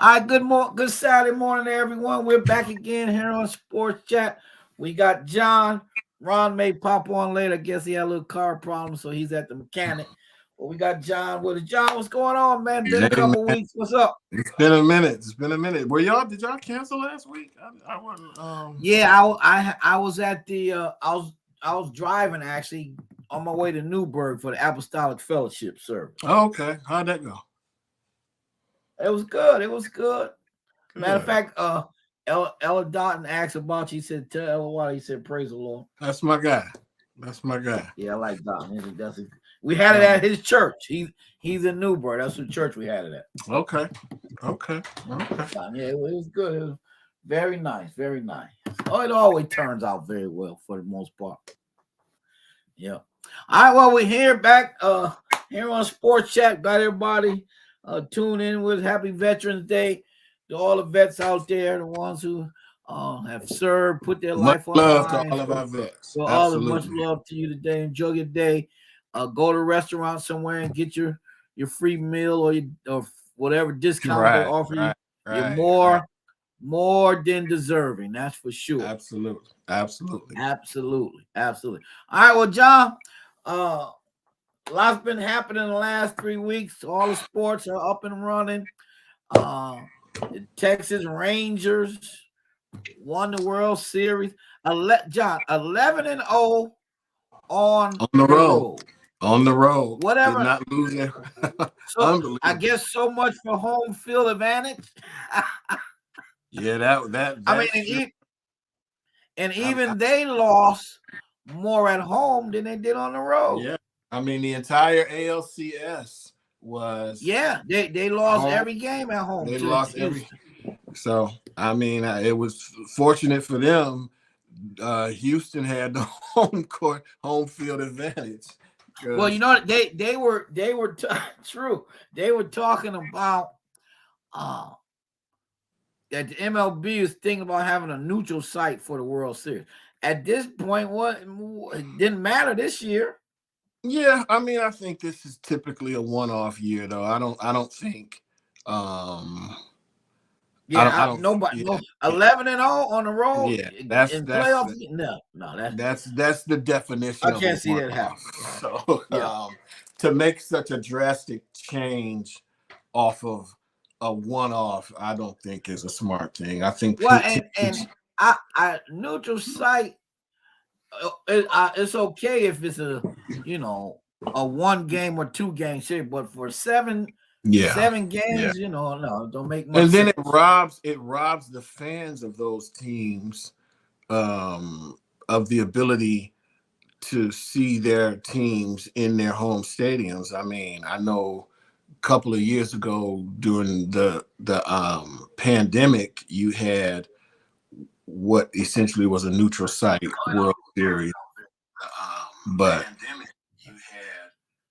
All right, good Saturday morning, everyone. We're back again here on Sports Chat. We got John. Ron may pop on later. I guess he had a little car problem, so he's at the mechanic. But we got John with us. John, what's going on, man? Been a Hey, couple man. weeks. What's up? It's been a minute. It's been a minute. Did y'all cancel last week? I wasn't. Yeah, I was at the I was driving actually on my way to Newburgh for the Apostolic Fellowship service. Oh, okay. How'd that go? It was good. It was good. Matter of fact, Ella Dotton asked about you. He said, "Tell Ella why." He said, "Praise the Lord." That's my guy. Yeah, I like Dotton. We had it at his church. He's in Newburgh. That's the church we had it at. Okay. Yeah, it was good. It was very nice. Very nice. Oh, it always turns out very well for the most part. Yeah. All right. Well, we're here back here on Sports Chat. Got everybody tune in with Happy Veterans Day to all the vets out there, the ones who have served, put their life on the line. Much love to all of our vets. So all the much love to you today. Enjoy your day. Go to a restaurant somewhere and get your free meal or whatever discount they offer you. You're more than deserving. That's for sure. Absolutely. All right, well, John, lots been happening in the last 3 weeks. All the sports are up and running. The Texas Rangers won the World Series. John, 11-0 on the road. On the road. Whatever. Did not lose it. So I guess so much for home field advantage. Yeah, that I mean, even they lost more at home than they did on the road. Yeah. I mean, the entire ALCS was. Yeah, they lost every game at home. They lost every. So, I mean, it was fortunate for them. Houston had the home field advantage. Well, you know, they were true. They were talking about that the MLB is thinking about having a neutral site for the World Series. At this point, it didn't matter this year. Yeah, I mean, I think this is typically a one-off year, though. I don't think. Nobody. 11-0 on the road. Yeah, that's playoffs. That's the definition. I can't see that happen. So, to make such a drastic change off of a one-off, I don't think is a smart thing. I think. Well, I neutral site. It's okay if it's a 1 game or 2 game series, but for 7 games, no, don't make much sense. And then it robs the fans of those teams of the ability to see their teams in their home stadiums. I mean, I know a couple of years ago during the pandemic, you had what essentially was a neutral site World Series, but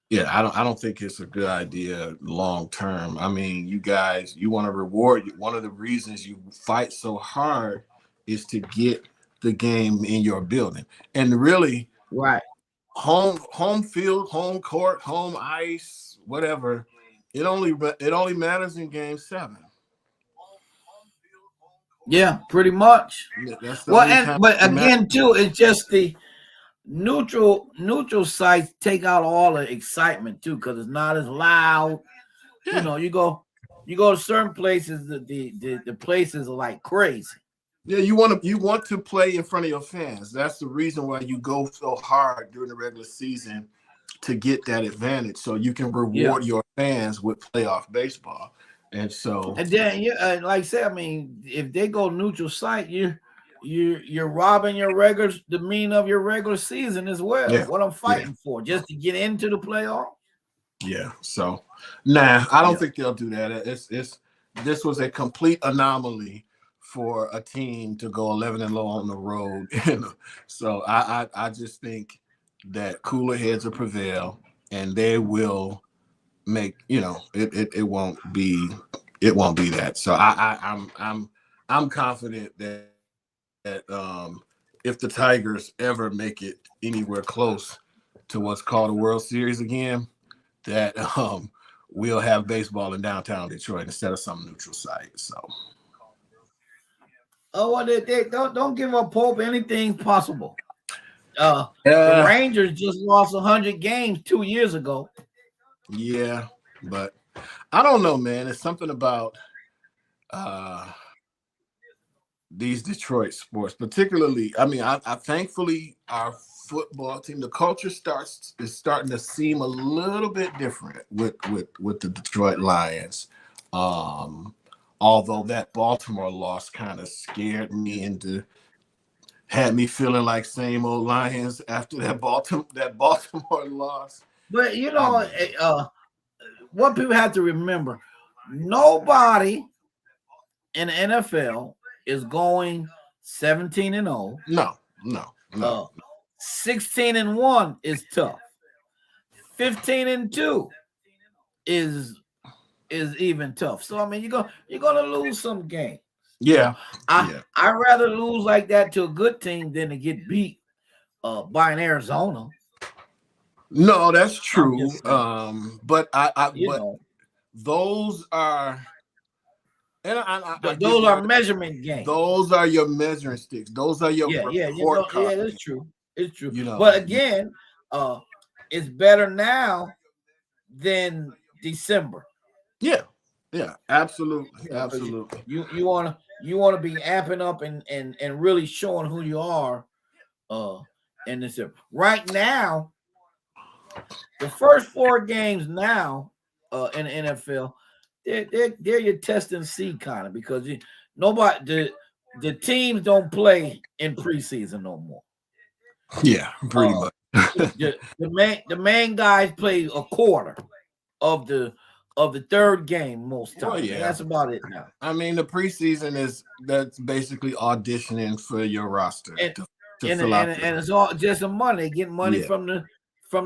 yeah, I don't think it's a good idea long term. I mean, you guys, you want to reward. One of the reasons you fight so hard is to get the game in your building, and really, right, home field, home court, home ice, whatever. It only matters in Game 7. Yeah, pretty much. Yeah, but again, too, it's just the neutral sites take out all the excitement too, because it's not as loud. Yeah. You go to certain places, the places are like crazy. Yeah, you want to play in front of your fans. That's the reason why you go so hard during the regular season to get that advantage, so you can reward your fans with playoff baseball. And then like I said, I mean, if they go neutral site, you're robbing the mean of your regular season as well. Yeah. What I'm fighting for, just to get into the playoff. Yeah. So, I don't think they'll do that. This was a complete anomaly for a team to go 11-0 on the road. So I just think that cooler heads will prevail, and they will make it won't be that. So I'm confident that if the Tigers ever make it anywhere close to what's called a World Series again, that we'll have baseball in downtown Detroit instead of some neutral site. So. Oh, well, they don't give up hope. Anything's possible. The Yeah, Rangers just lost 100 games 2 years ago. yeah, but I don't know, man. It's something about these Detroit sports, particularly. I mean, I thankfully our football team, the culture is starting to seem a little bit different with the Detroit Lions. Although that Baltimore loss kind of scared me into had me feeling like same old Lions after that Baltimore loss. But what people have to remember, nobody in the NFL is going 17-0. No. 16-1 is tough. 15-2 is even tough. So I mean, you're gonna lose some games. Yeah. I'd rather lose like that to a good team than to get beat by an Arizona. No, that's true. But those are, and those are measurement games. Those are your measuring sticks. Those are your report cards. Yeah, that's true. It's true. But again, it's better now than December. Yeah, absolutely. You want to be amping up and really showing who you are. In this right now, the first 4 games now in the NFL, they're your test and see kind of, because nobody the teams don't play in preseason no more. Yeah, pretty much. the main guys play a quarter of the third game most times. Yeah, that's about it now. I mean, the preseason that's basically auditioning for your roster and it's all just the money, getting money from the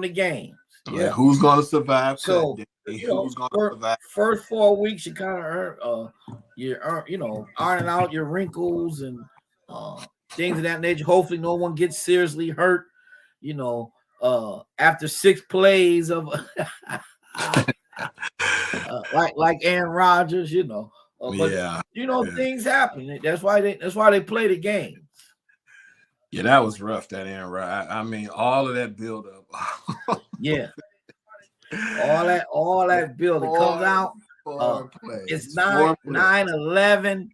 games. Yeah, like who's going to survive? So who's going to survive? First 4 weeks, you kind of ironing out your wrinkles and things of that nature. Hopefully, no one gets seriously hurt. After 6 plays of like Aaron Rodgers, things happen. That's why they play the game. Yeah, that was rough. That Aaron Rodgers. I mean, all of that build up. Yeah, all that build up comes out. 4 plays. It's 9/11.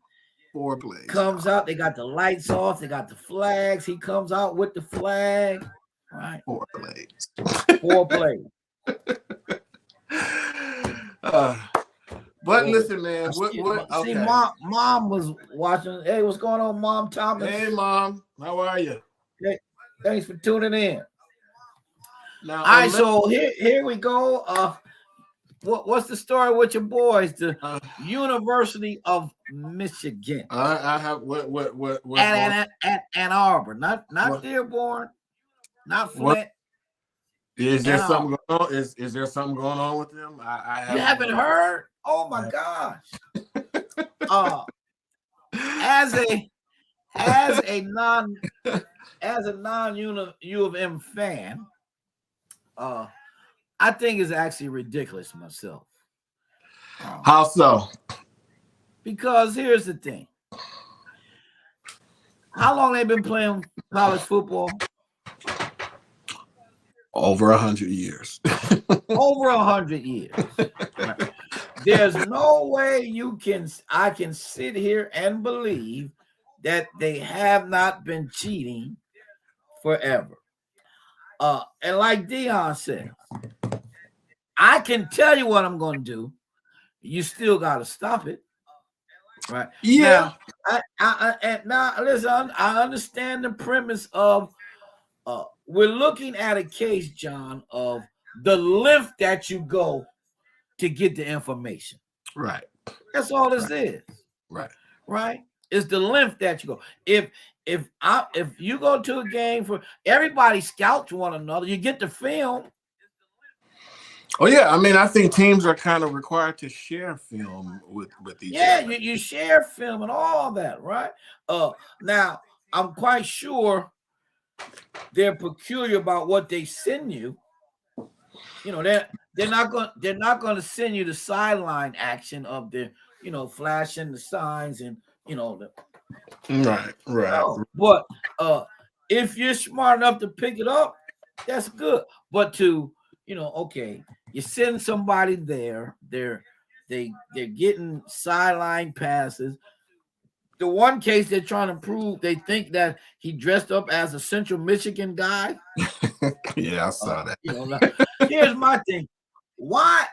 4 plays comes out. They got the lights off. They got the flags. He comes out with the flag. Right. 4 plays. 4 plays. But listen, man. See, mom was watching. Hey, what's going on, Mom Thomas? Hey, Mom. How are you? Hey, thanks for tuning in. Now, all right, so here we go. What's the story with your boys? The University of Michigan. I have what at Ann Arbor, not Dearborn, not Flint. Is there something going on? Is there something going on with them? You haven't heard? Oh my gosh! As a non U of M fan, I think it's actually ridiculous myself. How so? Because here's the thing: how long they been playing college football? Over 100 years. Over 100 years. Right. There's no way I can sit here and believe that they have not been cheating forever. And like Dion said, I can tell you what I'm going to do. You still got to stop it. Right. Yeah. Now, listen, I understand the premise of we're looking at a case, John, of the length that you go to get the information. Right. That's all this is. Right. It's the length that you go. If you go to a game, for everybody scouts one another, you get the film. Oh yeah, I mean, I think teams are kind of required to share film with each other. Yeah, you share film and all that, right? Now I'm quite sure they're peculiar about what they send you, they're not going to send you the sideline action of the flashing the signs and the Right, right. no. But if you're smart enough to pick it up, that's good. But okay, you send somebody there, they're getting sideline passes. The one case they're trying to prove, they think that he dressed up as a Central Michigan guy. Yeah, I saw Now, that. here's my thing. Why?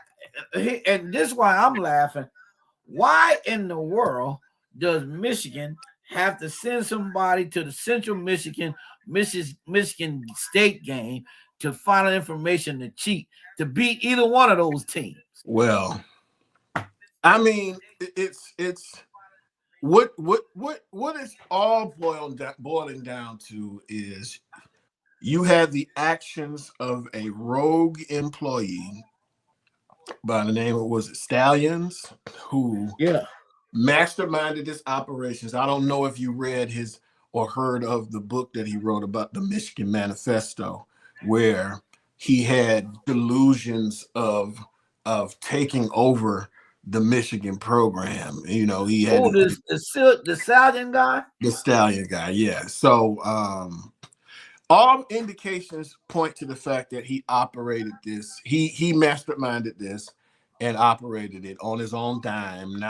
And this is why I'm laughing. Why in the world does Michigan have to send somebody to the Central Michigan State game to find out information to cheat to beat either one of those teams? Well, I mean, it's what it's all boiling down to is you have the actions of a rogue employee by the name of, was it Stallions, who masterminded this operations. I don't know if you read his or heard of the book that he wrote about the Michigan Manifesto, where he had delusions of taking over the Michigan program. He had the Stallion guy. The Stallion guy, yeah. So all indications point to the fact that he operated this. He masterminded this and operated it on his own dime,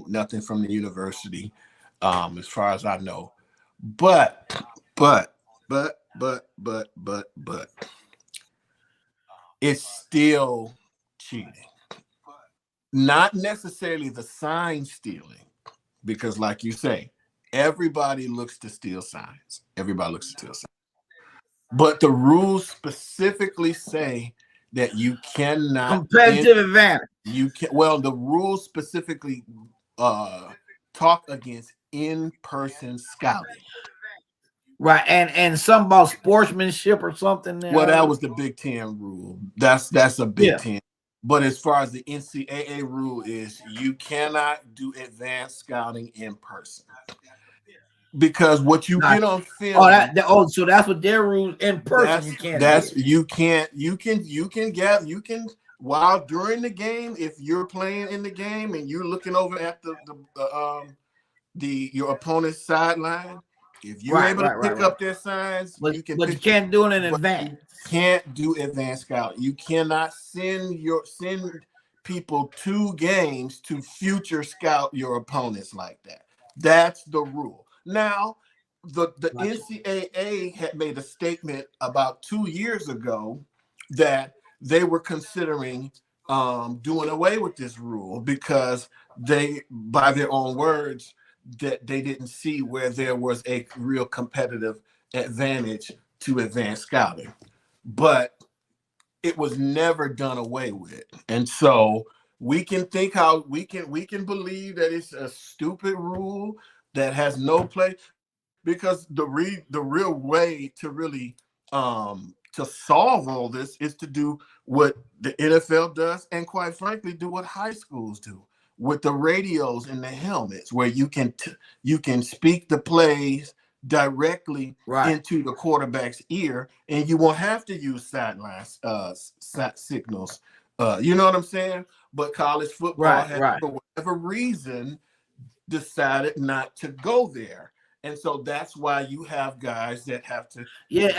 nothing from the university, as far as I know. But it's still cheating. Not necessarily the sign stealing, because like you say, everybody looks to steal signs. Everybody looks to steal signs. But the rules specifically say that you cannot competitive advantage. The rules specifically talk against in-person scouting. Right, and something about sportsmanship or something. Well, that was the Big Ten rule. That's a Big Ten. But as far as the NCAA rule is, you cannot do advanced scouting in person. Because what you get on film. So that's what their rules in person. You can while during the game, if you're playing in the game and you're looking over at your opponent's sideline, if you're able to pick up their signs, you can't do it in advance. You can't do advanced scouting. You cannot send people to games to future scout your opponents like that. That's the rule. Now, the NCAA had made a statement about 2 years ago that they were considering doing away with this rule because they, by their own words, that they didn't see where there was a real competitive advantage to advanced scouting. But it was never done away with. And so we can think how we can believe that it's a stupid rule that has no place, because the real way to really to solve all this is to do what the NFL does, and quite frankly, do what high schools do with the radios and the helmets, where you can speak the plays directly into the quarterback's ear, and you won't have to use sideline signals. You know what I'm saying? But college football has, for whatever reason, decided not to go there. And so that's why you have guys that have to just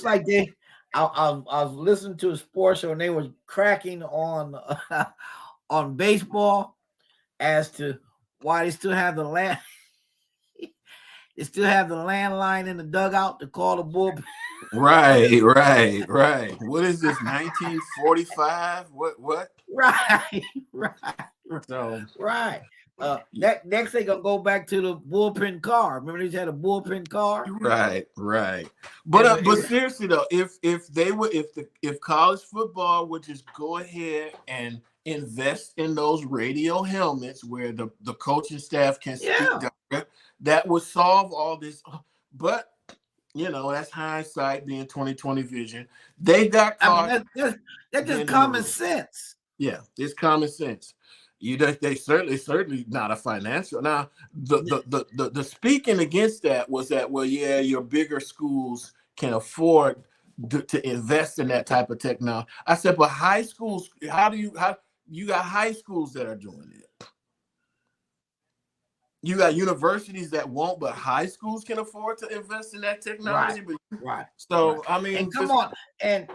like I was listening to a sports show and they were cracking on on baseball as to why they still have the landline in the dugout to call the bullpen. Right. What is this, 1945? What? Right. Next they gonna go back to the bullpen car. Remember they had a bullpen car? Right. But seriously though, if college football would just go ahead and invest in those radio helmets where the coaching staff can speak, that would solve all this. But that's hindsight, being 20/20 vision. They got caught. That's just common sense. Yeah, it's common sense. They certainly not a financial. Now, the speaking against that was that, well, yeah, your bigger schools can afford to invest in that type of technology. I said, but high schools, how you got high schools that are doing it? You got universities that won't, but high schools can afford to invest in that Right, technology. But right, right. so I And mean, come just on, and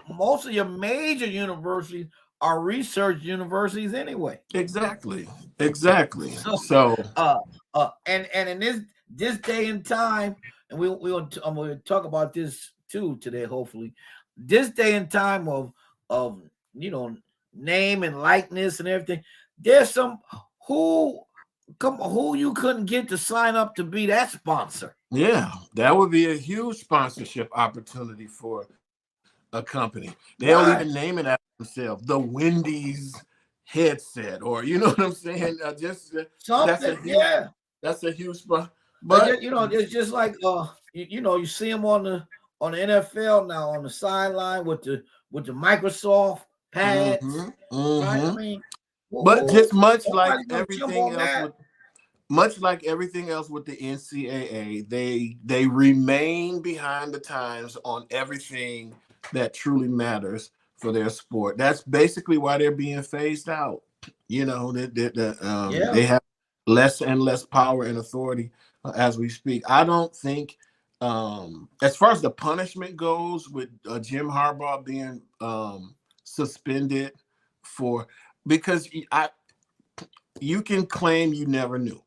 most of your major universities are research universities anyway. exactly, exactly. So, So uh, and in this day and time, and I'm going to talk about this too today. Hopefully, this day and time of you know name and likeness and everything. There's some who who you couldn't get to sign up to be that sponsor. yeah, that would be a huge sponsorship opportunity for a company. They'll even Right. name it after themselves, the Wendy's headset, or you know what I'm saying. Just that's a Something, huge, yeah. that's a huge spot. But It's just like you see them on the NFL now on the sideline with the Microsoft pads, hmm right? I hmm mean, but just somebody's gonna jump on that. much like everything else with the NCAA, they remain behind the times on everything that truly matters for their sport. That's basically why they're being phased out. You know, Yeah. they have less and less power and authority as we speak. I don't think, as far as the punishment goes, with Jim Harbaugh being suspended for, because you can claim you never knew.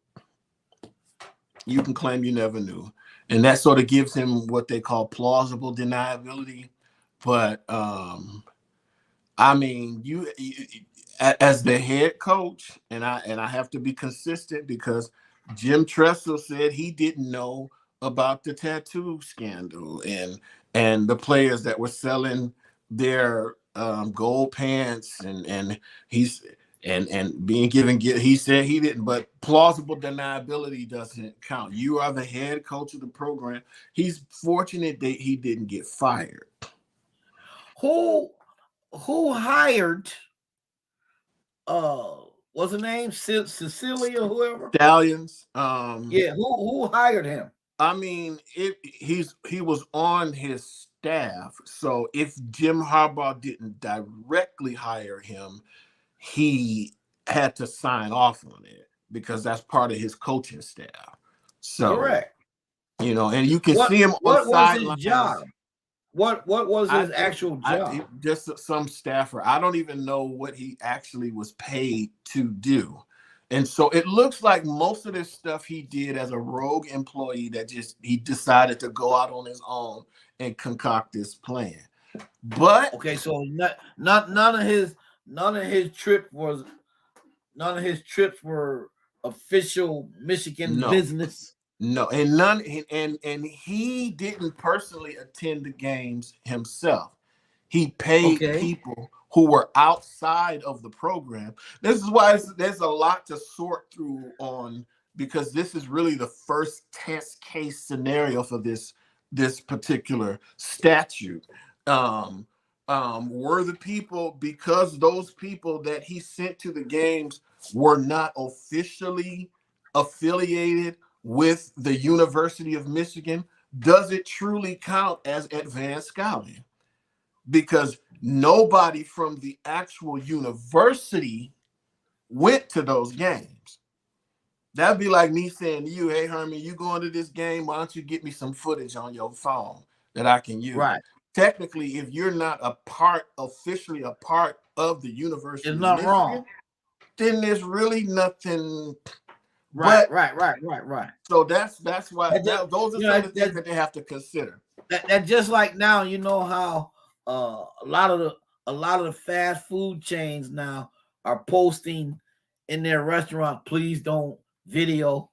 You can claim you never knew, and that sort of gives him what they call plausible deniability. But I mean, as the head coach, and I have to be consistent because Jim Tressel said he didn't know about the tattoo scandal and the players that were selling their gold pants and he's and being given, he said he didn't, but plausible deniability doesn't count. You are the head coach of the program. He's fortunate that he didn't get fired. Who who hired uh what's her name? Cecilia, whoever? Stallions. Yeah, who hired him? I mean, he was on his staff, so if Jim Harbaugh didn't directly hire him, he had to sign off on it because that's part of his coaching staff. So, Correct. and you can see him on What was his sidelines. job? What was I his think actual job? just some staffer. I don't even know what he actually was paid to do. And so it looks like most of this stuff he did as a rogue employee that just he decided to go out on his own and concoct this plan. But Okay, so none of his trip was none of his trips were official Michigan no, business. no, and none, and he didn't personally attend the games himself. He paid Okay. people who were outside of the program. This is why there's a lot to sort through on, because this is really the first test case scenario for this particular statute. Um, were the people, because those people that he sent to the games were not officially affiliated with the University of Michigan, does it truly count as advanced scouting? Because nobody from the actual university went to those games. That'd be like me saying to you, hey, Herman, you going to this game? Why don't you get me some footage on your phone that I can use? Right. Technically, if you're not officially a part of the University There's of nothing wrong. Michigan, then there's really nothing. Right, But right, right, right, right. so that's why That just, those are you know, some of the things that they have to consider. that just like now, you know how a lot of the fast food chains now are posting in their restaurant, please don't video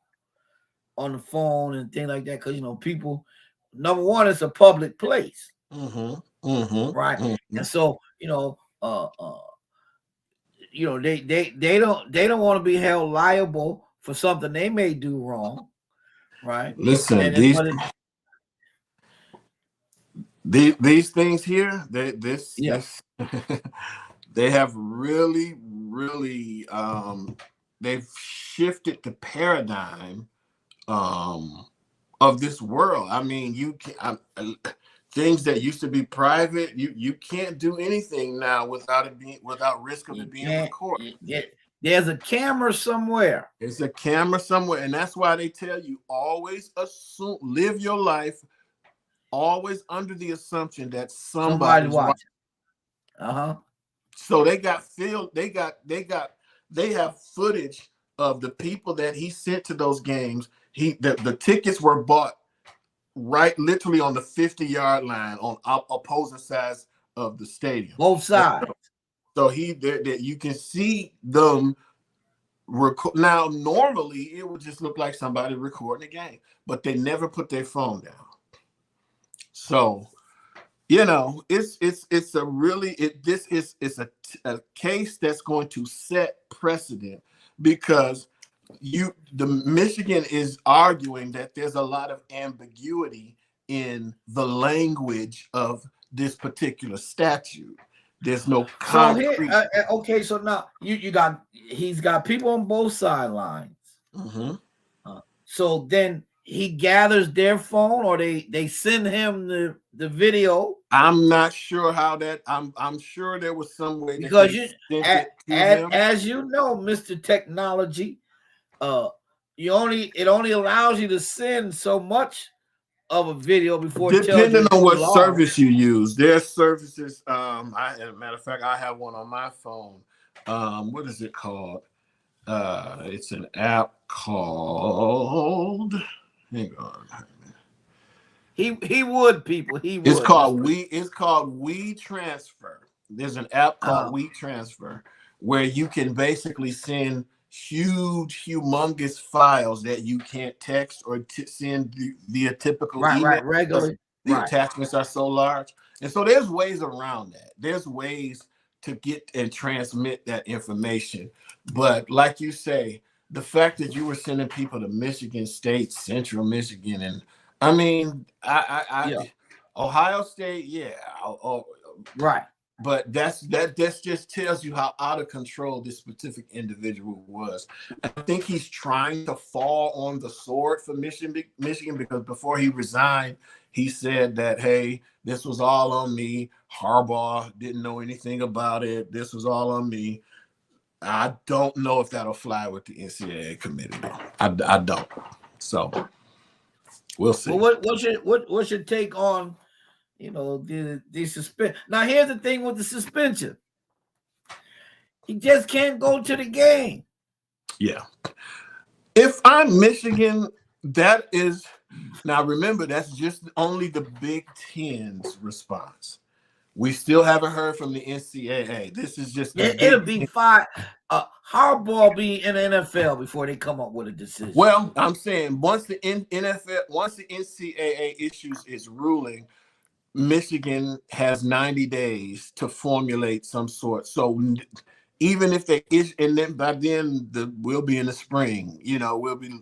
on the phone and things like that, because people, number one, it's a public place, Mm-hmm. Mm-hmm. right? Mm-hmm. And so they don't want to be held liable for something they may do wrong, right? Listen, And it, but it, these things here, yeah, this they have really they've shifted the paradigm um of this world. I mean, you can things that used to be private, you can't do anything now without risk of You it being can't. recorded. There's a camera somewhere. There's a camera somewhere, and that's why they tell you always live your life always under the assumption that Somebody's somebody's watching. watching. Uh-huh. So they have footage of the people that he sent to those games. The tickets were bought right literally on the 50-yard line on opposing sides of the stadium. Both sides. So you can see them now. Normally it would just look like somebody recording a game, but they never put their phone down. So it's a case that's going to set precedent, because the Michigan is arguing that there's a lot of ambiguity in the language of this particular statute. There's no concrete. So here, okay. So now he's got people on both sidelines. Mm-hmm. So then he gathers their phone, or they send him the video. I'm not sure how that. I'm sure there was some way because as you know, Mr. Technology, it only allows you to send so much of a video before depending on what service you use. There's services. As a matter of fact, I have one on my phone. What is it called? It's an app called. Hang on. He would, people. He would. It's called WeTransfer. There's an app called WeTransfer where you can basically send humongous files that you can't text or send via typical email. Right, regularly. The attachments are so large. And so there's ways around that. There's ways to get and transmit that information. But like you say, the fact that you were sending people to Michigan State, Central Michigan, and I mean, Ohio State, right. But that just tells you how out of control this specific individual was. I think he's trying to fall on the sword for Michigan, because before he resigned, he said that, hey, this was all on me. Harbaugh didn't know anything about it. This was all on me. I don't know if that'll fly with the NCAA committee, though. I don't. So we'll see. Well, what's your take on the suspension? Now, here's the thing with the suspension. He just can't go to the game. Yeah. If I'm Michigan, that is, now remember, that's just only the Big Ten's response. We still haven't heard from the NCAA. This is just it'll be fine. Harbaugh be in the NFL before they come up with a decision. Well, I'm saying once the NCAA issues its ruling, Michigan has 90 days to formulate some sort. So even if they and then by then we'll be in the spring. We'll be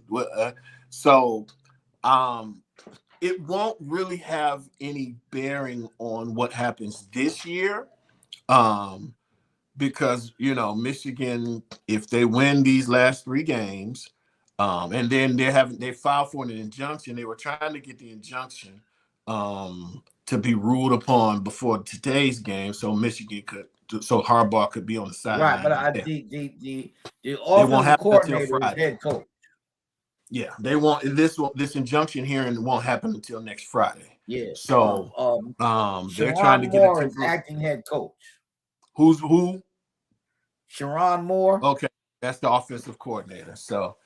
it won't really have any bearing on what happens this year, because Michigan, if they win these last 3 games, and then they filed for an injunction. They were trying to get the injunction to be ruled upon before today's game, so Harbaugh could be on the sideline. Right, but the offensive coordinator is head coach. Yeah, they want this injunction hearing won't happen until next Friday. Yeah. So they're Sharon trying to get Moore is acting head coach. Who? Sharon Moore. Okay, that's the offensive coordinator. So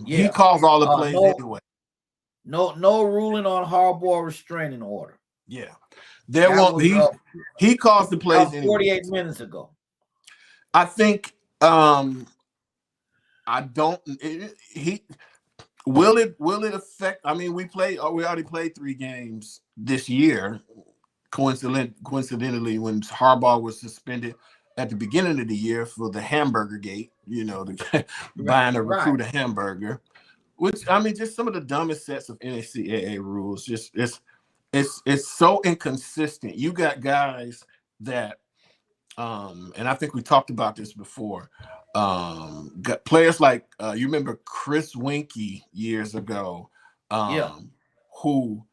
he calls all the plays anyway. No ruling on Harbaugh restraining order. Yeah, he calls the plays anyway. 48 minutes ago. I think will it affect? I mean, we already played 3 games this year. Coincidentally, when Harbaugh was suspended at the beginning of the year for the hamburger gate, buying a recruit a hamburger, which I mean, just some of the dumbest sets of NCAA rules. Just it's so inconsistent. You got guys that, and I think we talked about this before. Got players like you remember Chris Winkie years ago. Yeah. who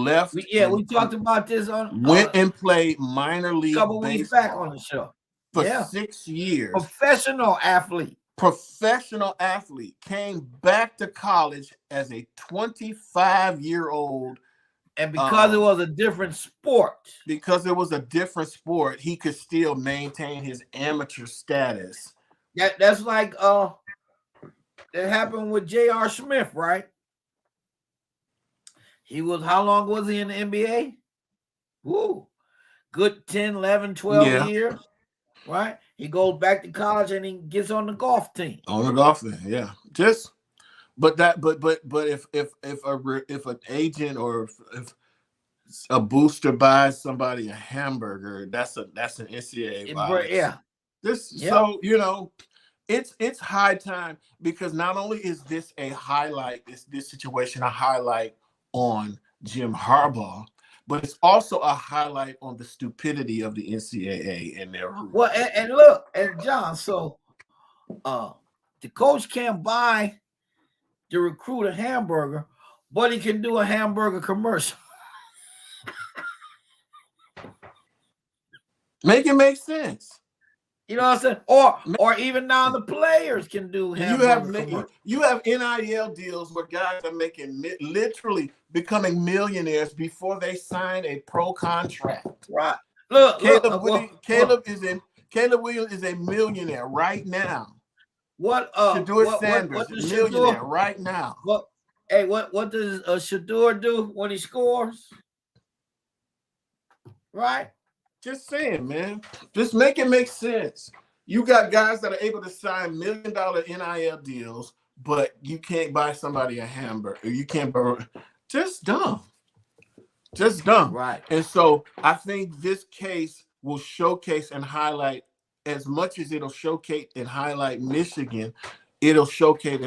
left We and talked about this on went and played minor a league couple weeks back on the baseball show. for Yeah. 6 years. Professional athlete. Professional athlete, came back to college as a 25-year-old. And because it was a different sport. Because it was a different sport, he could still maintain his amateur status. That's like that happened with J.R. Smith, right? He was, how long was he in the NBA? Woo. Good 10, 11, 12 years, right? He goes back to college and he gets on the golf team. On the golf team, yeah. But if an agent or if a booster buys somebody a hamburger, that's an NCAA violation. Yeah. So it's high time, because not only is this a highlight, this situation a highlight on Jim Harbaugh, but it's also a highlight on the stupidity of the NCAA and their rules. Well, and look, and John, so the coach can't buy the recruit a hamburger, but he can do a hamburger commercial. Make it make sense. You know what I'm saying? Or even now the players can do hamburger commercials. You have NIL deals where guys are making, literally becoming millionaires before they sign a pro contract. Right. Look, Caleb Williams is a millionaire right now. Shedeur Sanders is a millionaire right now. What does Shedeur do when he scores? Right? Just saying, man. Just make it make sense. You got guys that are able to sign $1 million NIL deals, but you can't buy somebody a hamburger. You can't buy. Just dumb. Just dumb. Right. And so I think this case will showcase and highlight, as much as it'll showcase and highlight Michigan, it'll showcase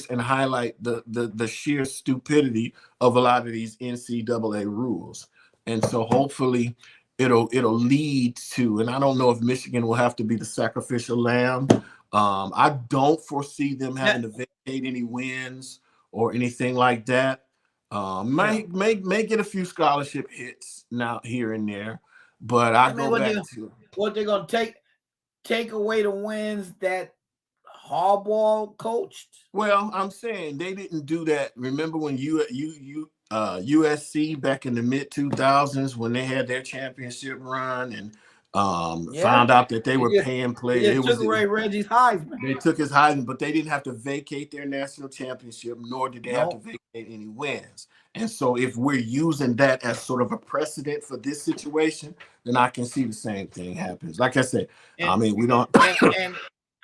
and highlight the sheer stupidity of a lot of these NCAA rules. And so hopefully it'll lead to, and I don't know if Michigan will have to be the sacrificial lamb. I don't foresee them having to vacate any wins or anything like that. May get a few scholarship hits now here and there, but what they're gonna take away the wins that Harbaugh coached? Well, I'm saying they didn't do that. Remember when USC back in the mid 2000s, when they had their championship run and found out that they were paying players. They took away Reggie's Heisman. They took his Heisman, but they didn't have to vacate their national championship, nor did they have to vacate any wins. And so if we're using that as sort of a precedent for this situation, then I can see the same thing happens. Like I said, we don't. And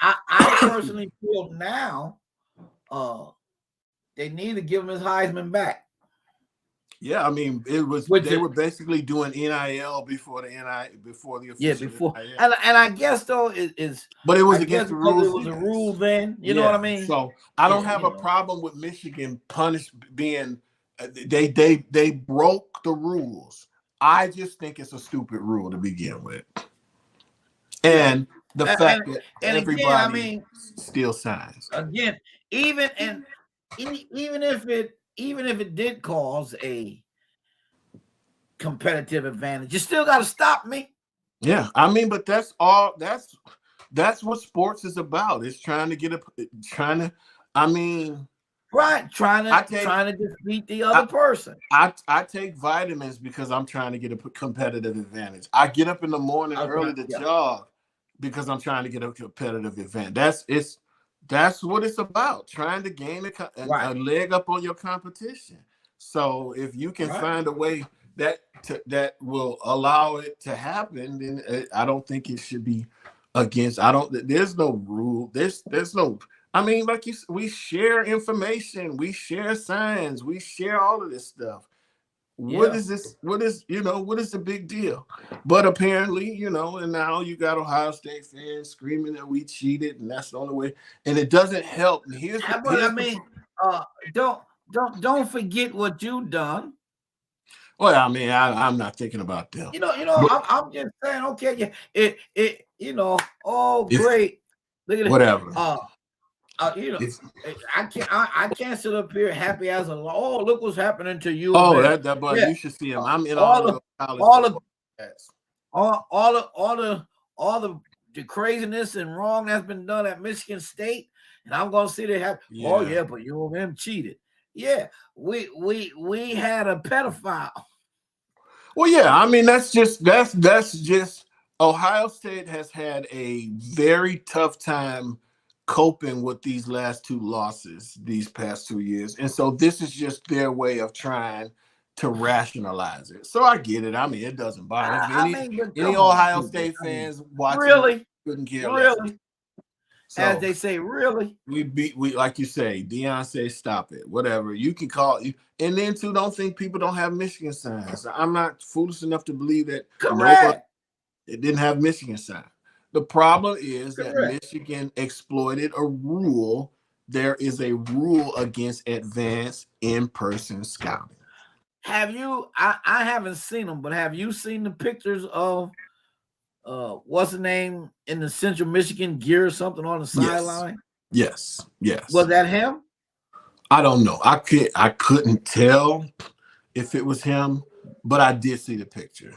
I personally feel now they need to give him his Heisman back. Yeah, I mean, they were basically doing NIL before the official. Yeah, before. NIL. And I guess though but it was against the rules. It was a rule then. You know what I mean? So I don't have a problem with Michigan being they broke the rules. I just think it's a stupid rule to begin with. And the fact that everybody still signs. Again, even if it did cause a competitive advantage, you still got to stop me. Yeah, I mean, but that's all. That's what sports is about. It's trying to defeat the other person. I take vitamins because I'm trying to get a competitive advantage. I get up in the morning early to jog because I'm trying to get a competitive advantage. That's what it's about, trying to gain a leg up on your competition. So if you can find a way that will allow it to happen, then I don't think it should be against. There's no rule. There's no. I mean, like we share information, we share signs, we share all of this stuff. What is this? What is the big deal? But apparently, and now you got Ohio State fans screaming that we cheated, and that's the only way. And it doesn't help. Don't forget what you've done. Well, I mean, I'm not thinking about them. I'm just saying, okay, great. Look at whatever. You know, It's, I can't sit up here happy as a oh look what's happening to U of oh, L. that boy, Yeah, you should see him. I'm in all all of the those college all the football stats. all the craziness and wrong that's been done at Michigan State, and I'm gonna see they have. Oh Yeah. yeah, but U of M cheated. Yeah, we had a pedophile. Well, yeah, I mean that's just Ohio State has had a very tough time coping with these last two losses these past 2 years. And so this is just their way of trying to rationalize it. So I get it. I mean, it doesn't bother if I mean, but any come on, Ohio people. State I mean, fans watching really, couldn't care less. really, as So they say, really. we like you say, Deion says stop it, whatever. You can call you, and then too, don't think people don't have Michigan signs. I'm not foolish enough to believe that nobody Correct. it didn't have Michigan sign. The problem is that Correct. Michigan exploited a rule. There is a rule against advanced in-person scouting. Have you? I haven't seen them, but have you seen the pictures of what's the name in the Central Michigan gear or something on the Yes, sideline? yes, yes. Was that him? I don't know. I couldn't tell if it was him, but I did see the picture.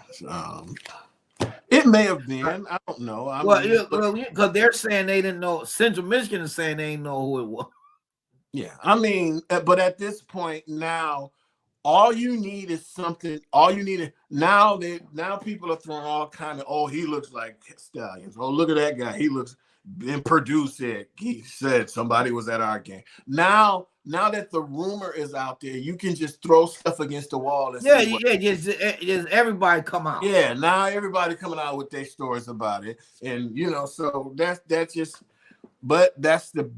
It may have been. I don't know. I Well, mean, because they're saying they didn't know. Central Michigan is saying they didn't know who it was. yeah. I mean, but at this point now, all you need is something. All you need is now people are throwing all kind of. Oh, he looks like Stallions. Oh, look at that guy. He looks. And Purdue said he said somebody was at our game. Now that the rumor is out there, you can just throw stuff against the wall and see what. Just everybody come out. Yeah, now everybody coming out with their stories about it, and so that's just. But that's the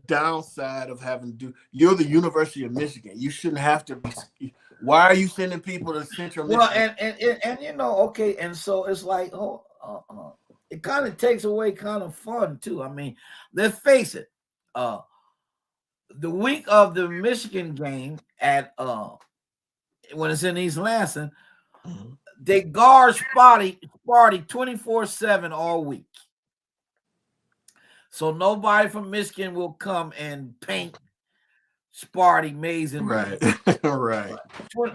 downside of having to do. You're the University of Michigan. You shouldn't have to be. Why are you sending people to Central Michigan? And okay, and so it's like it kind of takes away kind of fun too. I mean, let's face it. The week of the Michigan game at when it's in East Lansing, they guard Sparty 24/7 all week. So nobody from Michigan will come and paint Sparty amazing. Right. Right.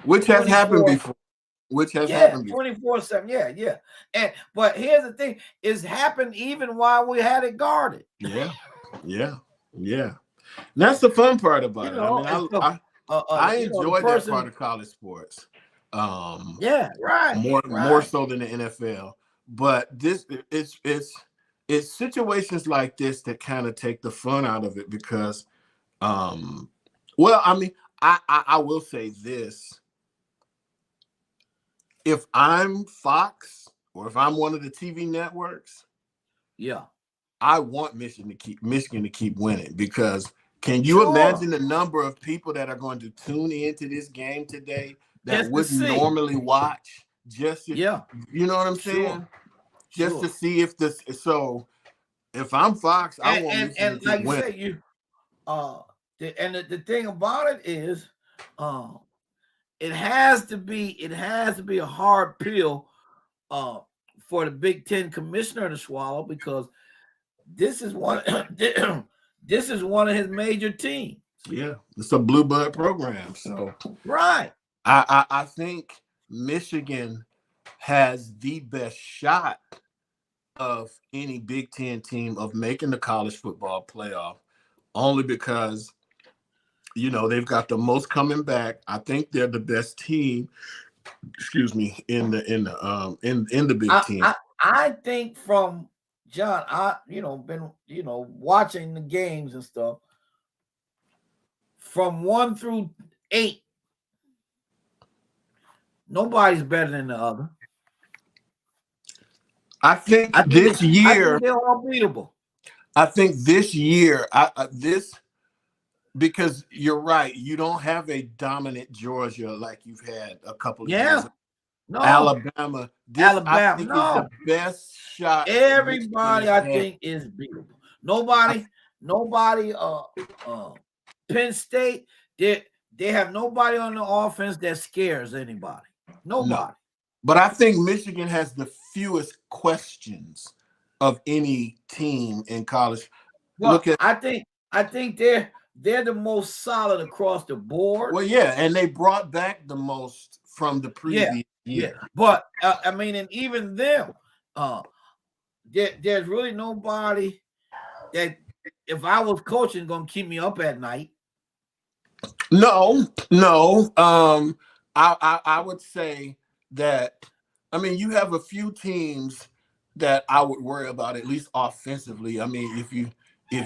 Which has happened before. Which has happened before. 24/7. Yeah. But here's the thing: it's happened even while we had it guarded. Yeah. That's the fun part about it. I enjoyed that part of college sports. More so than the NFL. But it's situations like this that kind of take the fun out of it because, well, I mean, I will say this. If I'm Fox or if I'm one of the TV networks, I want Michigan to keep winning because can you imagine the number of people that are going to tune into this game today that wouldn't normally watch? You know what I'm saying? Just to see if this. So if I'm Fox, I want Michigan to keep winning. Say, the thing about it is, it has to be a hard pill for the Big Ten commissioner to swallow because this is one of his major teams. Yeah, it's a blue blood program. So right. I think Michigan has the best shot of any Big Ten team of making the college football playoff, only because they've got the most coming back. I think they're the best team. Excuse me, in the Big Ten. I think from John, been watching the games and stuff from 1 through 8. Nobody's better than the other. I think this year they're all beatable. I think this year, because you're right, you don't have a dominant Georgia like you've had a couple of years. No. Alabama. I think is the best shot. Everybody, I think, is beatable. Nobody. Penn State, they have nobody on the offense that scares anybody. Nobody. No. But I think Michigan has the fewest questions of any team in college. Well, I think I think they're the most solid across the board. Well, yeah, and they brought back the most from the Yeah, previous yeah. year. But I mean, and even them, uh, there's really nobody that if I was coaching gonna keep me up at night. No, no. I would say that. I mean, you have a few teams that I would worry about at least offensively. I mean, if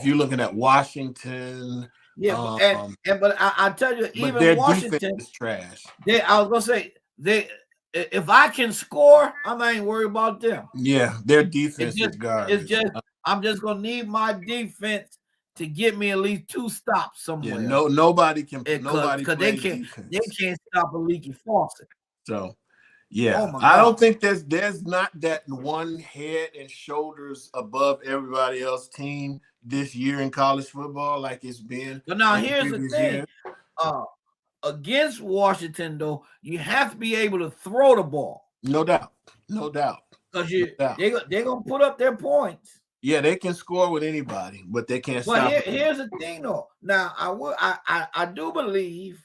you're looking at Washington, Yeah, um, but I tell you, but even their defense Washington, is trash. I was gonna say they if I can score, I ain't worried about them. Yeah, their It defense is just it's garbage. just I'm just gonna need my defense to get me at least 2 stops Yeah, somewhere. nobody Because they plays they defense. can't stop a leaky faucet. So Oh yeah, my I don't God. think there's not that one head and shoulders above everybody else team this year in college football like it's been But now in here's the previous thing. years. Uh Against Washington, though, you have to be able to throw the ball. No doubt, no doubt, Because no doubt. they're gonna put up their points. Yeah, they can score with anybody, but they can't But stop it. here's the thing, though. Now I do believe,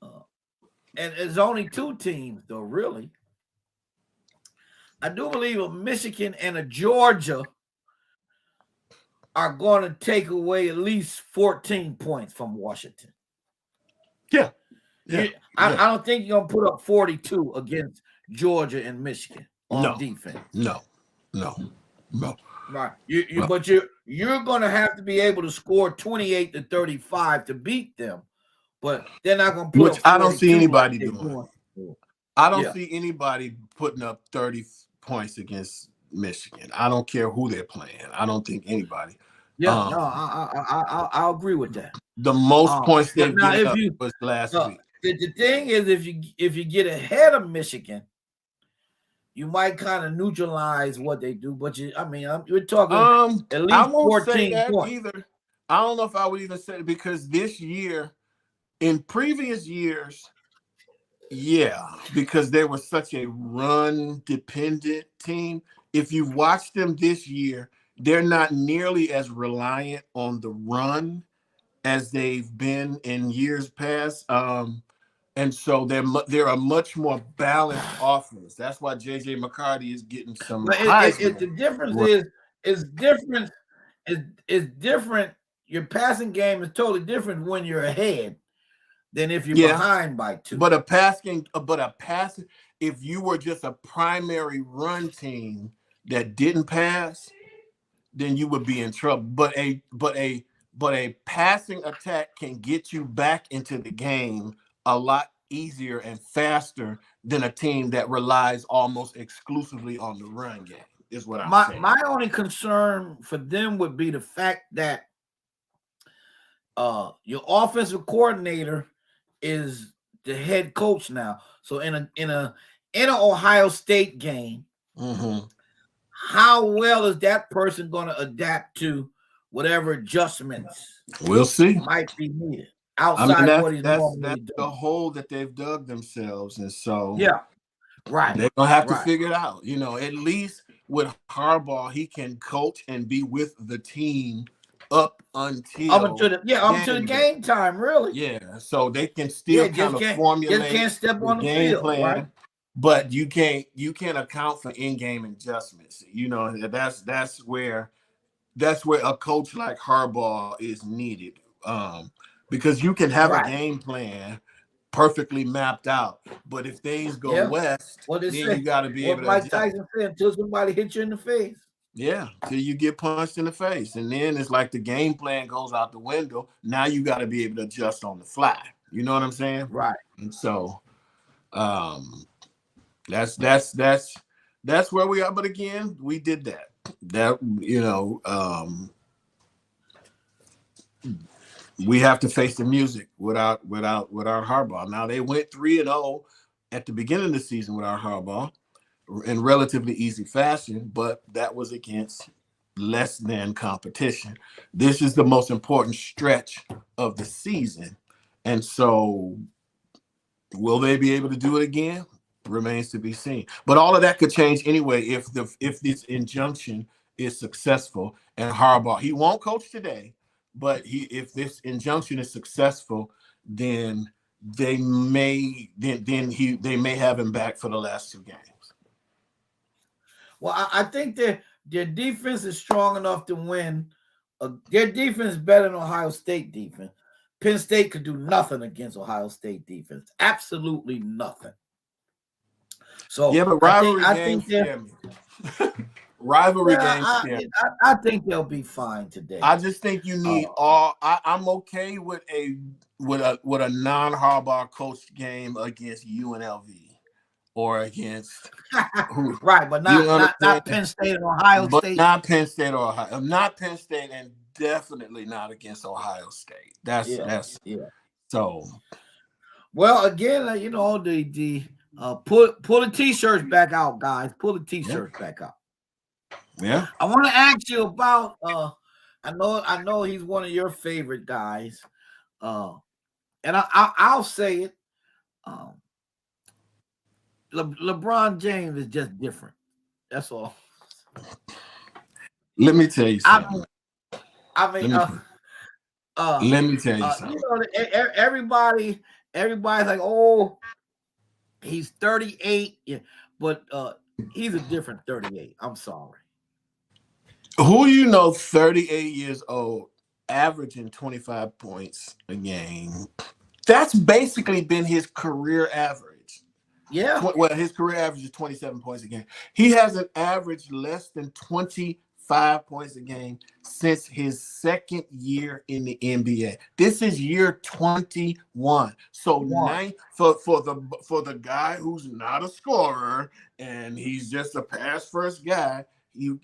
and it's only 2 teams, though. Really, I do believe a Michigan and a Georgia are going to take away at least 14 points from Washington. Yeah, yeah, I don't think you're gonna put up 42 against Georgia and Michigan on defense. No. Right. But you're gonna have to be able to score 28 to 35 to beat them. But they're not gonna put Which up I don't see anybody like doing. I don't see anybody putting up 30 points against Michigan. I don't care who they're playing. I don't think anybody. Yeah, no, I agree with that. The most points they've given up was last week. The thing is, if you get ahead of Michigan, you might kind of neutralize what they do. But we're talking at least I won't 14 say that points. either. I don't know if I would even say it because this year, in previous years, yeah, because they were such a run-dependent team. If you've watched them this year, they're not nearly as reliant on the run as they've been in years past. And so they're a much more balanced offense. That's why JJ McCarthy is getting some. The difference is different. Is different. Your passing game is totally different when you're ahead than if you're behind by 2. But if you were just a primary run team that didn't pass, then you would be in trouble. But a passing attack can get you back into the game a lot easier and faster than a team that relies almost exclusively on the run game, is what I'm saying. My only concern for them would be the fact that your offensive coordinator is the head coach now. So in an Ohio State game, how well is that person going to adapt to whatever adjustments we'll see might be needed outside of what he's normally that's doing? the hole that they've dug themselves, and so right, they're gonna have to figure it out. At least with Harbaugh, he can coach and be with the team up until the game time, really. Yeah, so they can still kind of formulate can't step on the game field, plan, right? but you can't account for in-game adjustments. That's where a coach like Harbaugh is needed, because you can have a game plan perfectly mapped out, but if things go west, then you got to be able to. Mike Tyson said, until somebody hits you in the face. Yeah, till you get punched in the face, and then it's like the game plan goes out the window. Now you got to be able to adjust on the fly. You know what I'm saying? Right. And so, that's where we are. But again, we did that. We have to face the music without Harbaugh. Now they went 3-0 at the beginning of the season without Harbaugh in relatively easy fashion, but that was against less than competition. This is the most important stretch of the season, and so will they be able to do it again? Remains to be seen. But all of that could change anyway if this injunction is successful and Harbaugh, he won't coach today, but if this injunction is successful, then they may have him back for the last 2 games. Well, I think their defense is strong enough to win. Their defense is better than Ohio State defense. Penn State could do nothing against Ohio State defense. Absolutely nothing. So yeah, but I think they're rivalry games scare me. I think they'll be fine today. I just think you need I'm okay with a non-Harbaugh coached game against UNLV or against right, but not Penn State and Ohio State. Not Penn State or Ohio. Not Penn State, and definitely not against Ohio State. That's so. Well, again, the pull the t-shirts back out, guys. Pull the t-shirts back out. Yeah. I want to ask you about I know he's one of your favorite guys. And I'll say it. LeBron James is just different. That's all. Let me tell you something. Let me tell you something. Everybody's like, oh, he's 38, but he's a different 38. I'm sorry. Who 38 years old, averaging 25 points a game. That's basically been his career average. Yeah. Well, his career average is 27 points a game. He hasn't averaged less than 25 points a game since his second year in the NBA. This is year 21. So for the guy who's not a scorer and he's just a pass first guy, you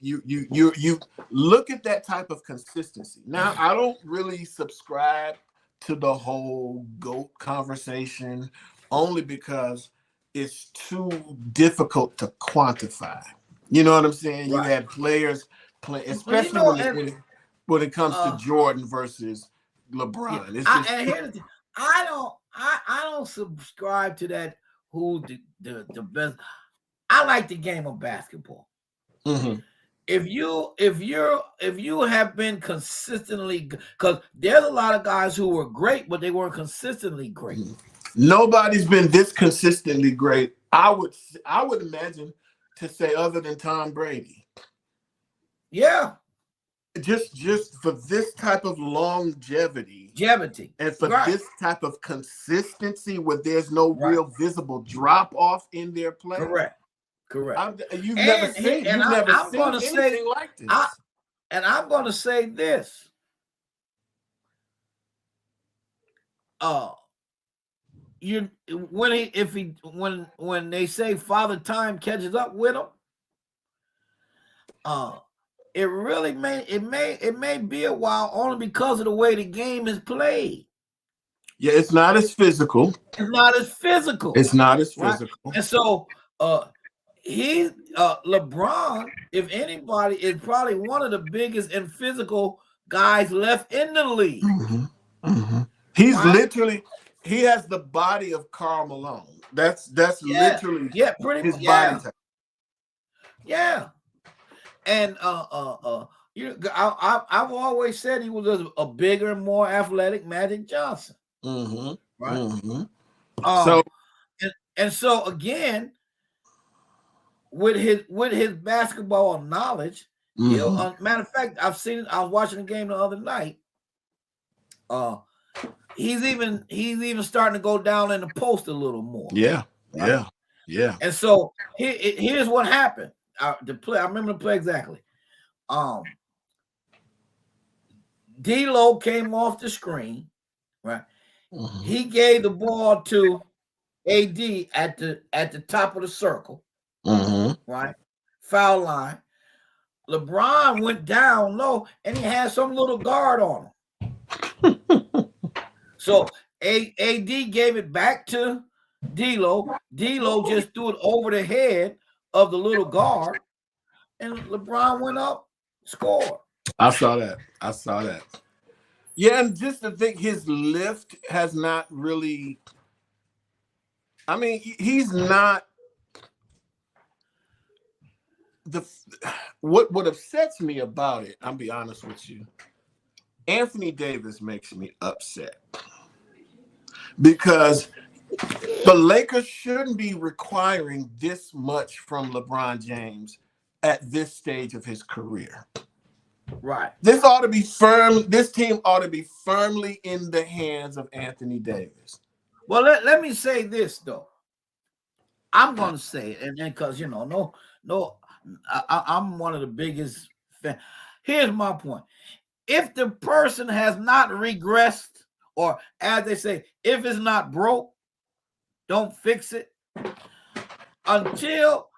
look at that type of consistency. Now, I don't really subscribe to the whole GOAT conversation only because it's too difficult to quantify. You know what I'm saying? Right. You had players play, especially when it comes to Jordan versus LeBron. Yeah, I don't subscribe to that. Who the best? I like the game of basketball. Mm-hmm. If you have been consistently, because there's a lot of guys who were great, but they weren't consistently great. Mm-hmm. Nobody's been this consistently great. I would imagine to say other than Tom Brady. Yeah. Just for this type of longevity, and for this type of consistency where there's no real visible drop off in their play. Correct. You've never seen anything like this. And I'm going to say this. When they say Father Time catches up with him, it really may be a while only because of the way the game is played. Yeah, it's not as physical. Right? And so LeBron, if anybody, is probably one of the biggest and physical guys left in the league. Mm-hmm. Mm-hmm. He's literally, he has the body of Karl Malone. That's literally pretty his body type. Yeah. And I've always said he was a bigger, more athletic Magic Johnson. Mm-hmm. Right. Mm-hmm. So again, with his basketball knowledge, matter of fact, I was watching the game the other night. He's even starting to go down in the post a little more. Yeah. And so here's what happened. I remember the play exactly. D-Lo came off the screen, right? Mm-hmm. He gave the ball to AD at the top of the circle, right? Foul line. LeBron went down low and he had some little guard on him. So AD gave it back to D-Lo. D-Lo just threw it over the head of the little guard, and LeBron went up, scored. I saw that. Yeah, and just to think his lift has not really. I mean, he's not what upsets me about it. I'll be honest with you. Anthony Davis makes me upset because the Lakers shouldn't be requiring this much from LeBron James at this stage of his career. Right. This ought to be firm. This team ought to be firmly in the hands of Anthony Davis. Well, let me say this though. I'm gonna say it, and then because I'm one of the biggest fans. Here's my point: if the person has not regressed, or as they say, if it's not broke, don't fix it. Until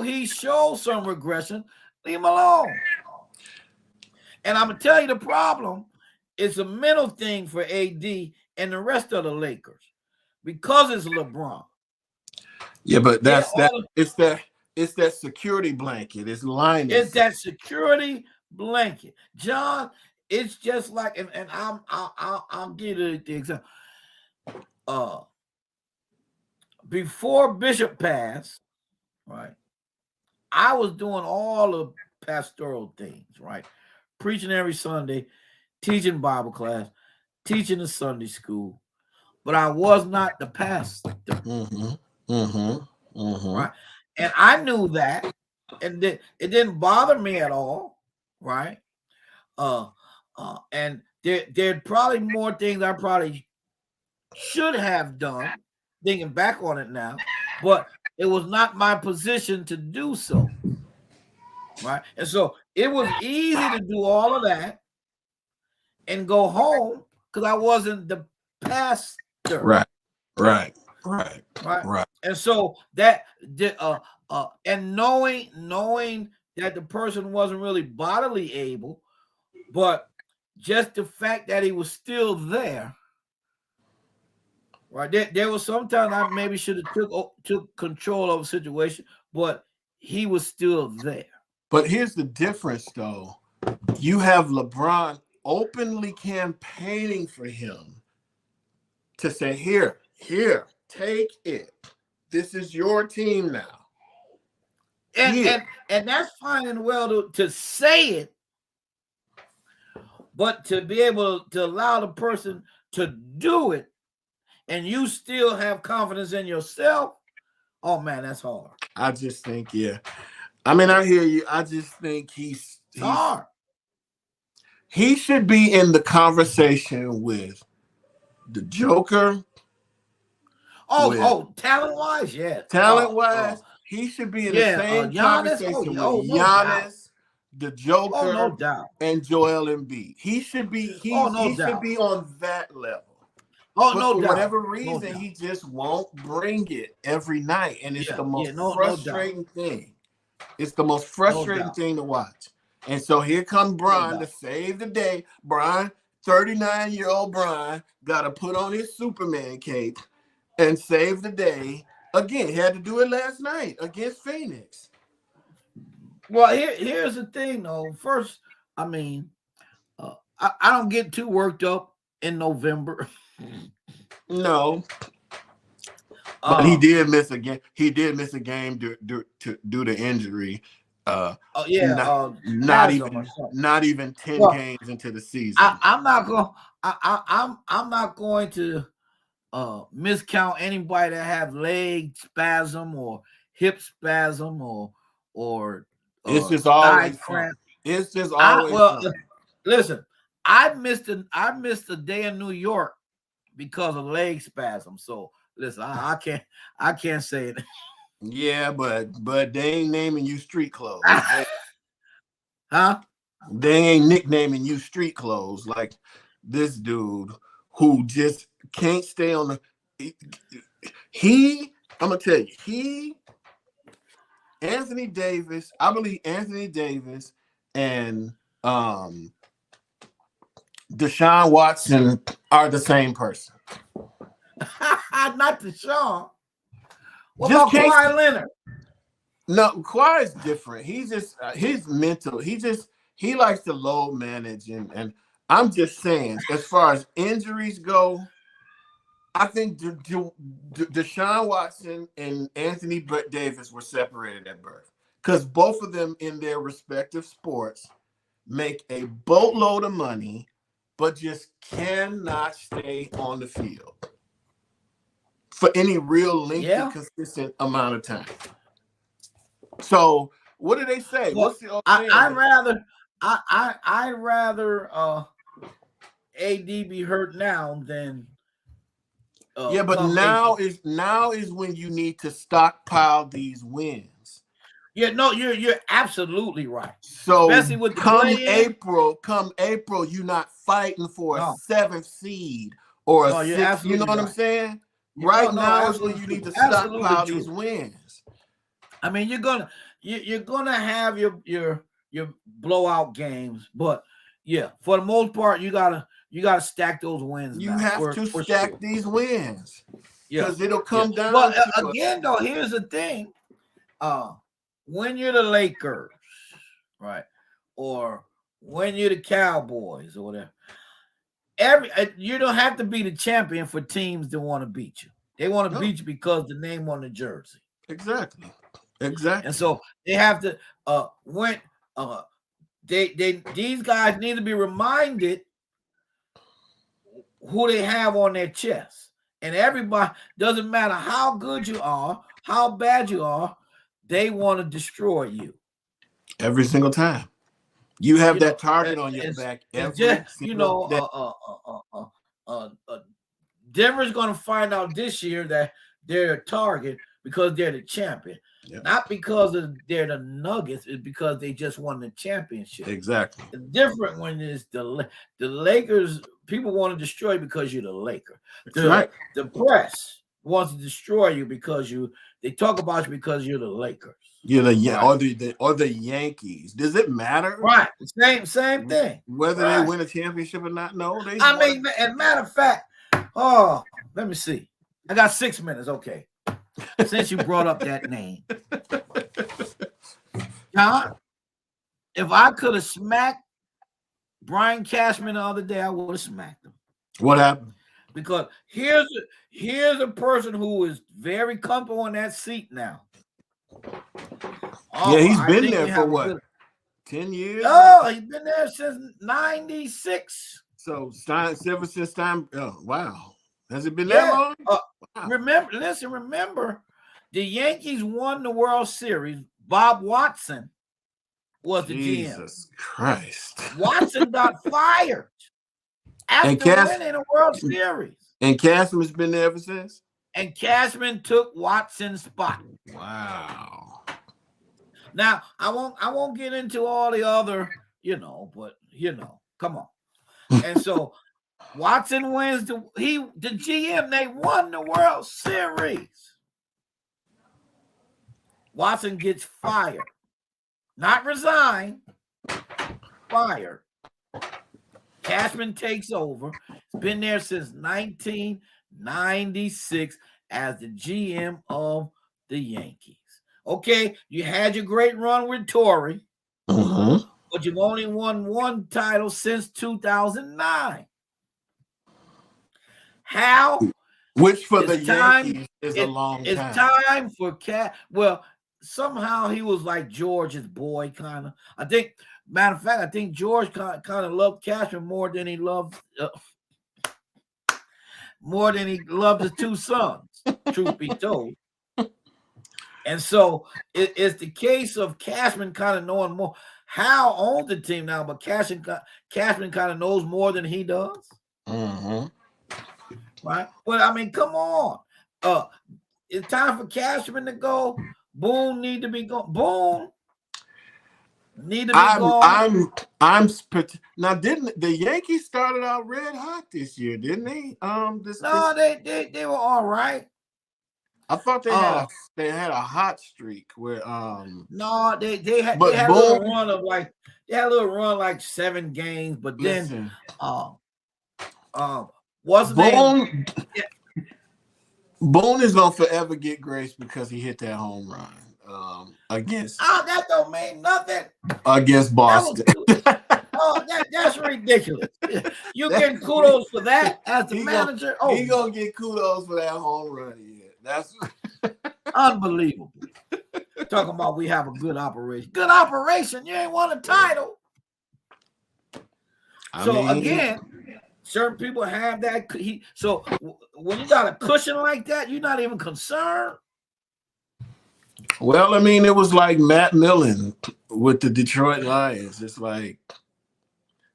he shows some regression, leave him alone. And I'm gonna tell you the problem. It's a mental thing for AD and the rest of the Lakers because it's LeBron. Yeah, but that's that. It's that security blanket. It's Linus. It's that security blanket, John. It's just like, and I'll give you the example. Before Bishop passed, right, I was doing all the pastoral things, right, preaching every Sunday, teaching Bible class, teaching the Sunday school, but I was not the pastor. Right, and I knew that, and it didn't bother me at all, right? And there's probably more things I probably should have done, thinking back on it now, but it was not my position to do so, right? And so it was easy to do all of that and go home because I wasn't the pastor. Right. And so that and knowing that the person wasn't really bodily able, but just the fact that he was still there. Right. There was sometimes I maybe should have took control of a situation, but he was still there. But here's the difference, though. You have LeBron openly campaigning for him to say, here, take it. This is your team now. And that's fine and well to say it, but to be able to allow the person to do it and you still have confidence in yourself, oh man, that's hard. I just think, yeah. I mean, I hear you. I just think he's hard. He should be in the conversation with the Joker. Talent-wise, yeah. Talent-wise, he should be in the same conversation with Giannis, the Joker, no doubt, and Joel Embiid. He should be. He should be on that level. But for whatever reason, he just won't bring it every night, and it's the most frustrating thing. It's the most frustrating thing to watch. And so here comes Brian to save the day. Brian, 39-year-old Brian, got to put on his Superman cape and save the day. Again, he had to do it last night against Phoenix. Well, here's the thing, though. First, I mean, I don't get too worked up in November. No. But he did miss a game. He did miss a game due to injury. Not even 10 games into the season. I'm not going to miscount anybody that have leg spasm or hip spasm or it's just always cramp. It's just always listen, I missed a day in New York because of leg spasm. So listen, I can't say it. Yeah, but they ain't naming you street clothes. Huh? They ain't nicknaming you street clothes like this dude who just can't stay on the. I'm gonna tell you, Anthony Davis. I believe Anthony Davis and Deshaun Watson are the same person. Not Deshaun. What about Kawhi Leonard? No, Kawhi is different. He's just he's mental. He likes to load manage, and I'm just saying, as far as injuries go, I think Deshaun Watson and Anthony Davis were separated at birth because both of them in their respective sports make a boatload of money, but just cannot stay on the field for any real lengthy, consistent amount of time. So what do they say? Well, What's the old I'd rather AD be hurt now than but now is when you need to stockpile these wins. Yeah, no, you're absolutely right. So especially with the come April, you're not fighting for a 7th seed or a 6th. You know what I'm saying? Right now is when you need to stockpile these wins. I mean, you're gonna have your blowout games, but yeah, for the most part, you gotta stack those wins. You have to stack these wins because it'll come down. Well, again, though, here's the thing: when you're the Lakers, right, or when you're the Cowboys or whatever, you don't have to be the champion for teams that want to beat you. They want to beat you because the name on the jersey. Exactly. And so they have to these guys need to be reminded who they have on their chest. And everybody, doesn't matter how good you are, how bad you are, they want to destroy you. Every single time. You have that target on your back every single day. Denver's going to find out this year that they're a target because they're the champion. Yep. Not because they're the Nuggets, it's because they just won the championship. Exactly. The different one is the Lakers. People want to destroy you because you're the Laker. The press wants to destroy you because they talk about you because you're the Lakers. You're or the Yankees. Does it matter? Right. Same thing. Whether they win a championship or not? No. And matter of fact, let me see. I got 6 minutes. Okay. Since you brought up that name, John, if I could have smacked Brian Cashman the other day, I would have smacked him. What happened? Because here's a person who is very comfortable in that seat now. He's been there for what? 10 years? Oh, he's been there since 96. So ever since time. Oh, wow. Has it been that long? Wow. Remember, the Yankees won the World Series. Bob Watson was the GM. Jesus Christ. Watson got fired after winning the World Series. And Cashman's been there ever since? And Cashman took Watson's spot. Wow. Now, I won't get into all the other, but come on. And so Watson wins the GM, they won the World Series. Watson gets fired. Not resigned, fired. Cashman takes over. He's been there since 1996 as the GM of the Yankees. Okay, you had your great run with Torrey, but you've only won one title since 2009. How? Which for the Yankees is a long time. It's time for Well, somehow he was like George's boy, kind of. Matter of fact, I think George kind of loved Cashman more than he loved his two sons, truth be told. And so it's the case of Cashman kind of knowing more. Hal owns the team now, but Cashman kind of knows more than he does. Mm-hmm. Right? But I mean, come on. It's time for Cashman to go. Boone need to be going. Boone need to be going. Now, didn't the Yankees started out red hot this year, didn't they? They were all right. I thought they had a hot streak where no, they had a little run of like 7 games, but then wasn't Boone? Boone is gonna forever get grace because he hit that home run against. That don't mean nothing Against Boston. That's ridiculous. You getting kudos for that as the manager? He gonna get kudos for that home run. That's unbelievable. Talking about we have a good operation. Good operation. You ain't won a title. So again, certain people have that. So when you got a cushion like that, you're not even concerned. Well, I mean, it was like Matt Millen with the Detroit Lions. It's like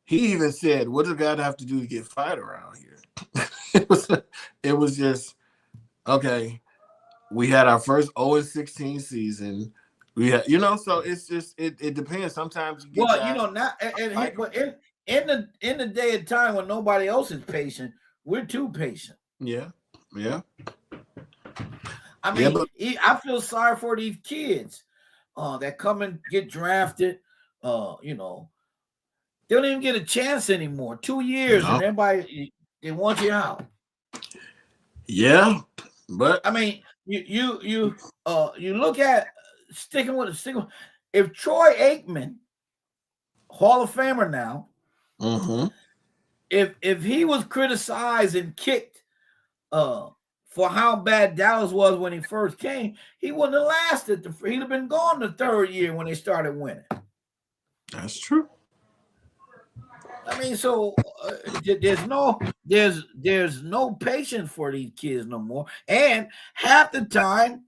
he even said, "What does God have to do to get fired around here?" it was just okay. We had our first 0-16 season. We had, so it's just it depends. Sometimes you get guys. Not but in the day and time when nobody else is patient, we're too patient. Yeah. I mean, I feel sorry for these kids that come and get drafted. They don't even get a chance anymore. 2 years and everybody they want you out. Yeah, but I mean, you look at sticking with. If Troy Aikman, Hall of Famer now, if he was criticized and kicked for how bad Dallas was when he first came, he wouldn't have lasted. He'd have been gone the third year when they started winning. That's true. I mean, so there's no patience for these kids no more. And half the time,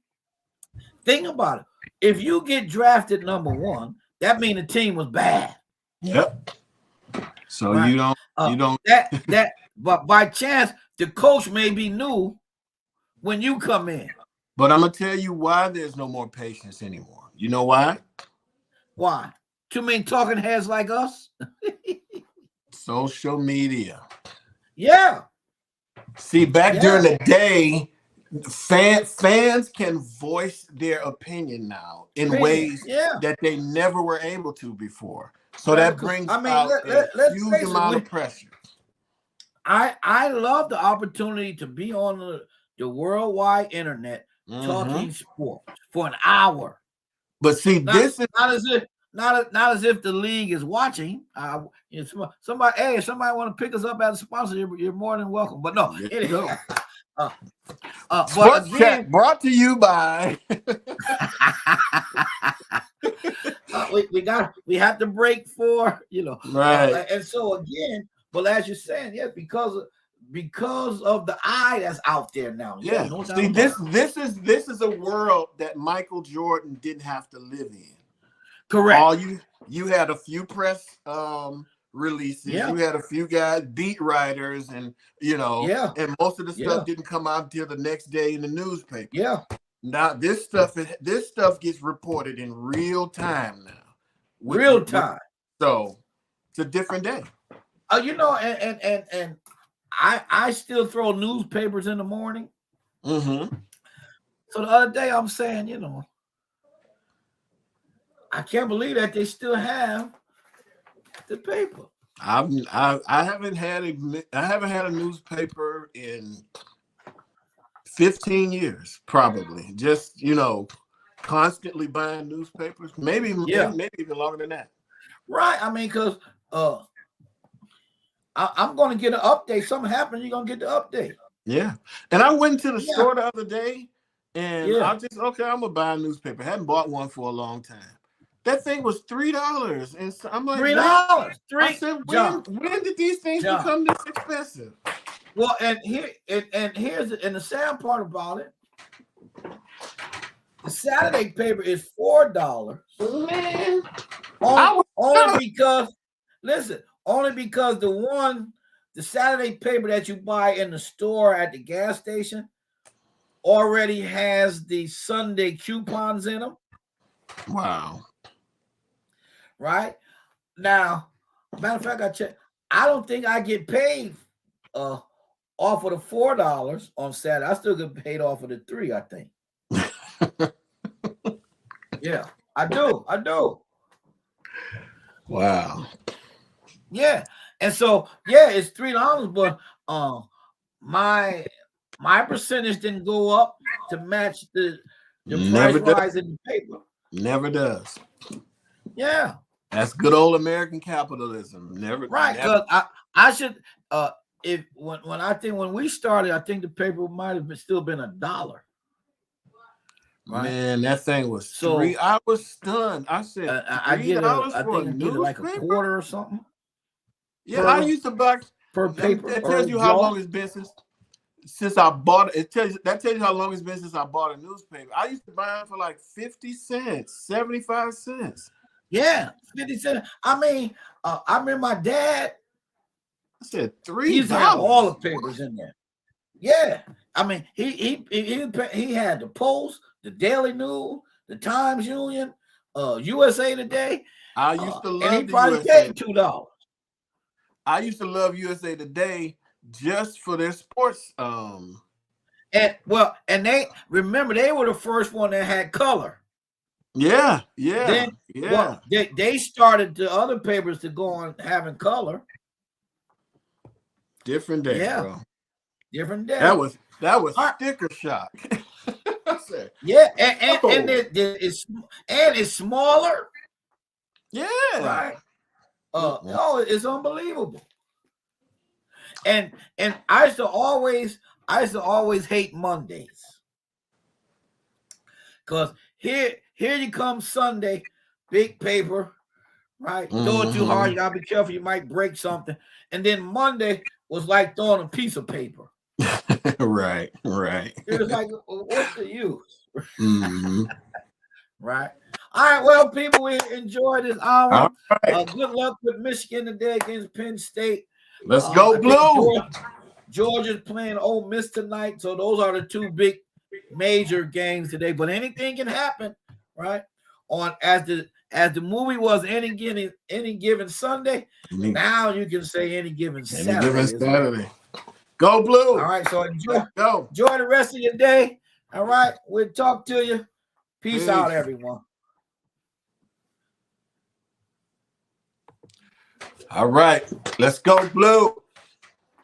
think about it. If you get drafted number 1, that means the team was bad. Yep. So right? you don't but by chance the coach may be new when you come in. But I'm gonna tell you why there's no more patience anymore. You know why? Why? Too many talking heads like us. Social media. Yeah. See, back during the day, fans can voice their opinion now in ways that they never were able to before. So that brings out a huge amount of pressure. I love the opportunity to be on the worldwide internet talking sports for an hour. But see, this is not as if the league is watching. Somebody want to pick us up as a sponsor, you're more than welcome. But no, anyhow. SportsChat brought to you by. We have to break for right. And so again, but as you're saying, because of the eye that's out there now. Yeah. No See, this is a world that Michael Jordan didn't have to live in. Correct. You had a few press releases. You had a few guys, beat writers, and and most of the stuff didn't come out until the next day in the newspaper. Yeah. Now this stuff gets reported in real time now. Real time. So it's a different day. And I still throw newspapers in the morning. Mm-hmm. So the other day I'm saying, I can't believe that they still have the paper. I haven't had a newspaper in 15 years, probably. Just constantly buying newspapers. Maybe even longer than that. Right. I mean, because I'm going to get an update. Something happened, you're going to get the update. Yeah. And I went to the store the other day, and I just I'm gonna buy a newspaper. I hadn't bought one for a long time. That thing was $3, and so I'm like, $3. I said, when did these things become this expensive? Well, and here's the sad part about it. The Saturday paper is $4. Man, only because the Saturday paper that you buy in the store at the gas station already has the Sunday coupons in them. Wow. Right now, matter of fact, I checked. I don't think I get paid off of the $4 on Saturday. I still get paid off of the $3. I think. Yeah, I do. Wow. Yeah, and so it's $3, but my percentage didn't go up to match the price rise in the paper. Never does. Yeah. That's good old American capitalism. Never. Right, because I should when we started, I think the paper might have still been $1. Right? Man, that thing was $3. I was stunned. I said, I think I get it like a quarter or something. Yeah, I used to buy per paper. That tells you how long it's been since I bought it. That tells you how long it's been since I bought a newspaper. I used to buy them for like 50 cents, 75 cents. Yeah, 50 cents. I mean, I remember my dad. I said $3. He used to have all the papers in there. Yeah, I mean, he had the Post, the Daily News, the Times Union, USA Today. I used to love and he the probably USA. paid $2. I used to love USA Today just for their sports. And they remember they were the first one that had color. Yeah. Then they started the other papers to go on having color. Different day, bro. Different day. That was sticker shock. Yeah, and it's smaller. Yeah. Right. It's unbelievable. And I used to always hate Mondays. Because here you come Sunday, big paper, right? Throw it too hard, you gotta be careful, you might break something. And then Monday was like throwing a piece of paper. Right. It was like, what's the use? Right. All right, well, people, we enjoyed this hour. Right. Good luck with Michigan today against Penn State. Let's go blue. Georgia's playing Ole Miss tonight, so those are the two big major games today. But anything can happen, right? On as the movie was any given Sunday. Now you can say any given Saturday. Go blue. All right, so enjoy the rest of your day. All right, we'll talk to you. Peace out, everyone. All right, let's go blue.